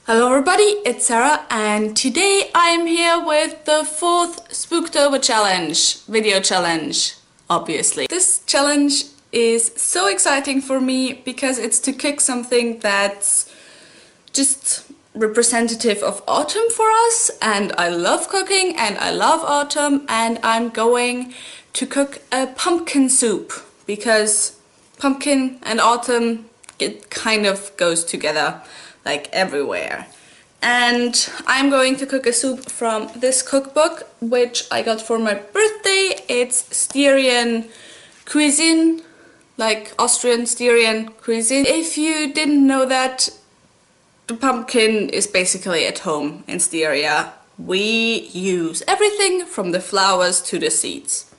Hello everybody, it's Sarah and today I'm here with the 4th Spooktober challenge, video challenge, obviously. This challenge is so exciting for me because it's to cook something that's just representative of autumn for us, and I love cooking and I love autumn, and I'm going to cook a pumpkin soup because pumpkin and autumn, it kind of goes together like everywhere. And I'm going to cook a soup from this cookbook which I got for my birthday. It's Styrian cuisine, like Austrian Styrian cuisine. If you didn't know that, the pumpkin is basically at home in Styria. We use everything from the flowers to the seeds.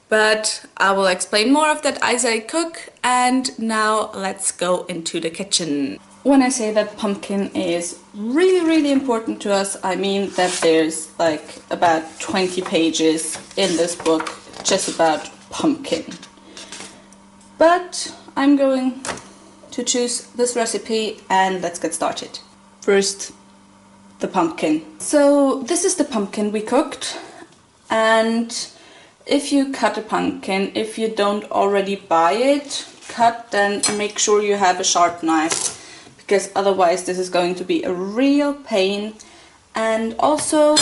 But I will explain more of that as I cook, and now let's go into the kitchen. When I say that pumpkin is really important to us, I mean that there's like about 20 pages in this book just about pumpkin. But I'm going to choose this recipe and let's get started. First, the pumpkin. So this is the pumpkin we cooked, and if you cut a pumpkin, if you don't already buy it cut, then make sure you have a sharp knife, because otherwise this is going to be a real pain. And also,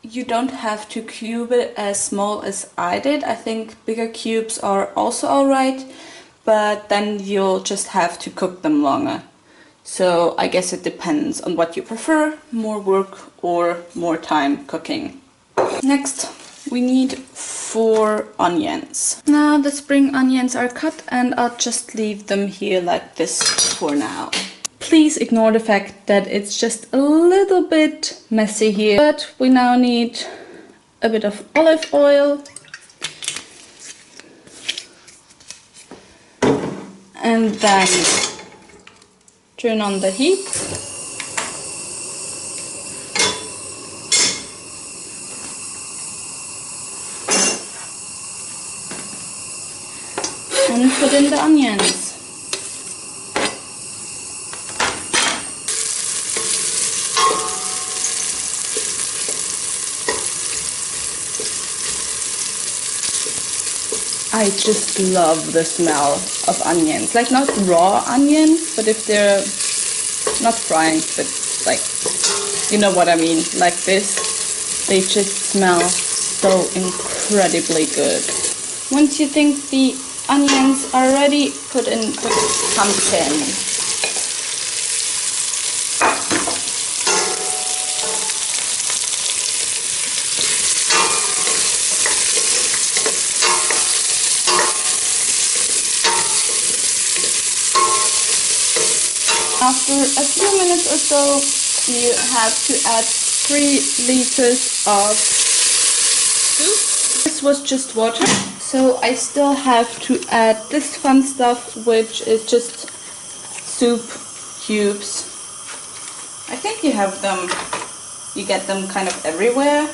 you don't have to cube it as small as I did. I think bigger cubes are also alright, but then you'll just have to cook them longer. So I guess it depends on what you prefer, more work or more time cooking. Next, we need 4 onions. Now the spring onions are cut and I'll just leave them here like this for now. Please ignore the fact that it's just a little bit messy here. But we now need a bit of olive oil. And then turn on the heat. And put in the onions. I just love the smell of onions. Like, not raw onions, but if they're not frying, but like, you know what I mean, like this, they just smell so incredibly good. Once you think the onions are ready, put in the pumpkin. After a few minutes or so, you have to add 3 liters of soup. This was just water, so I still have to add this fun stuff, which is just soup cubes. I think you get them kind of everywhere,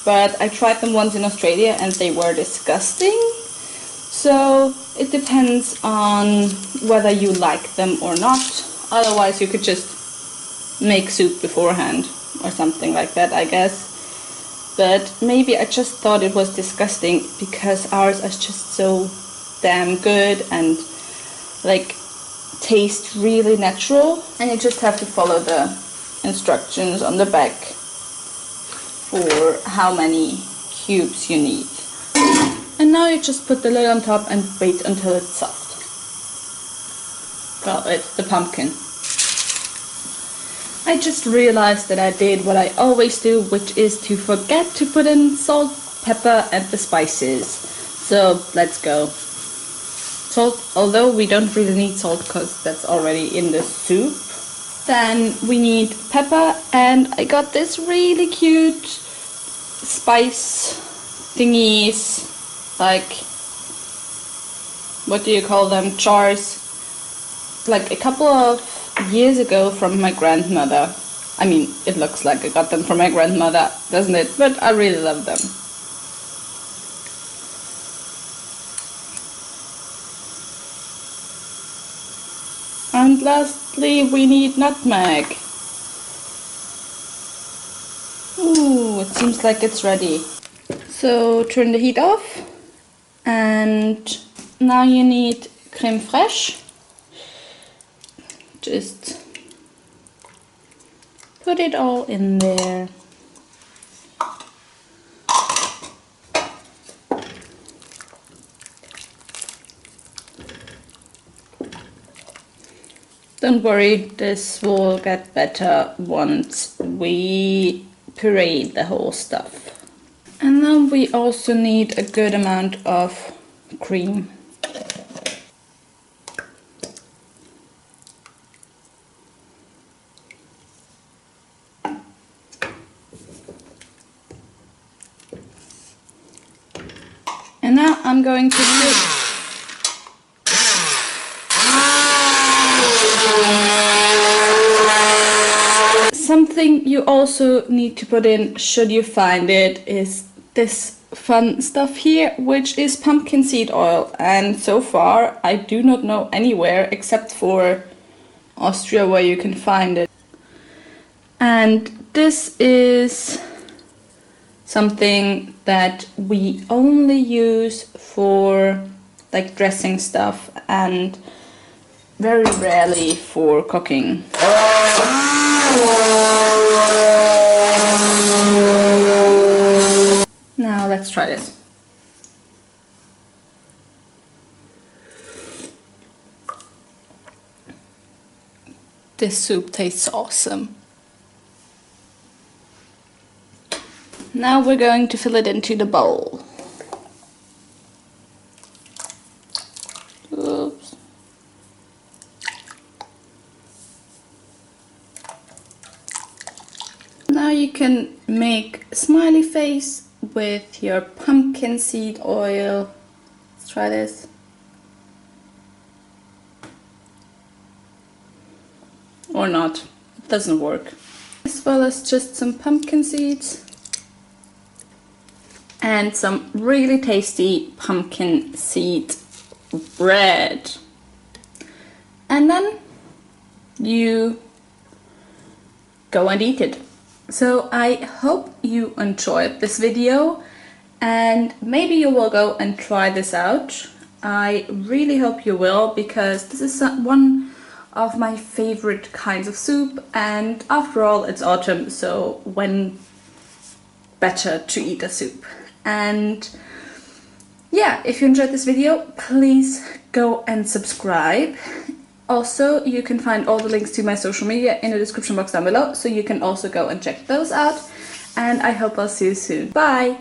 but I tried them once in Australia and they were disgusting. So it depends on whether you like them or not. Otherwise you could just make soup beforehand or something like that, I guess. But maybe I just thought it was disgusting because ours is just so damn good and like taste really natural. And you just have to follow the instructions on the back for how many cubes you need. And now you just put the lid on top and wait until it's soft. Well, it's the pumpkin. I just realized that I did what I always do, which is to forget to put in salt, pepper and the spices. So let's go. Salt, although we don't really need salt because that's already in the soup. Then we need pepper, and I got this really cute spice thingies, like, what do you call them, jars, like a couple of years ago from my grandmother. I mean, it looks like I got them from my grandmother, doesn't it? But I really love them. And lastly, we need nutmeg. Ooh, it seems like it's ready. So turn the heat off, and now you need crème fraîche. Just put it all in there. Don't worry, this will get better once we puree the whole stuff. And then we also need a good amount of cream. And now I'm going to do something you also need to put in, should you find it, is this fun stuff here, which is pumpkin seed oil. And so far I do not know anywhere except for Austria where you can find it. And this is something that we only use for like dressing stuff and very rarely for cooking. Now let's try this. This soup tastes awesome. Now we're going to fill it into the bowl. Oops. Now you can make a smiley face with your pumpkin seed oil. Let's try this. Or not, it doesn't work. As well as just some pumpkin seeds and some really tasty pumpkin seed bread. And then you go and eat it. So I hope you enjoyed this video, and maybe you will go and try this out. I really hope you will, because this is one of my favorite kinds of soup, and after all it's autumn, so when better to eat a soup. And yeah, if you enjoyed this video, please go and subscribe. Also, you can find all the links to my social media in the description box down below, so you can also go and check those out. And I hope I'll see you soon. Bye!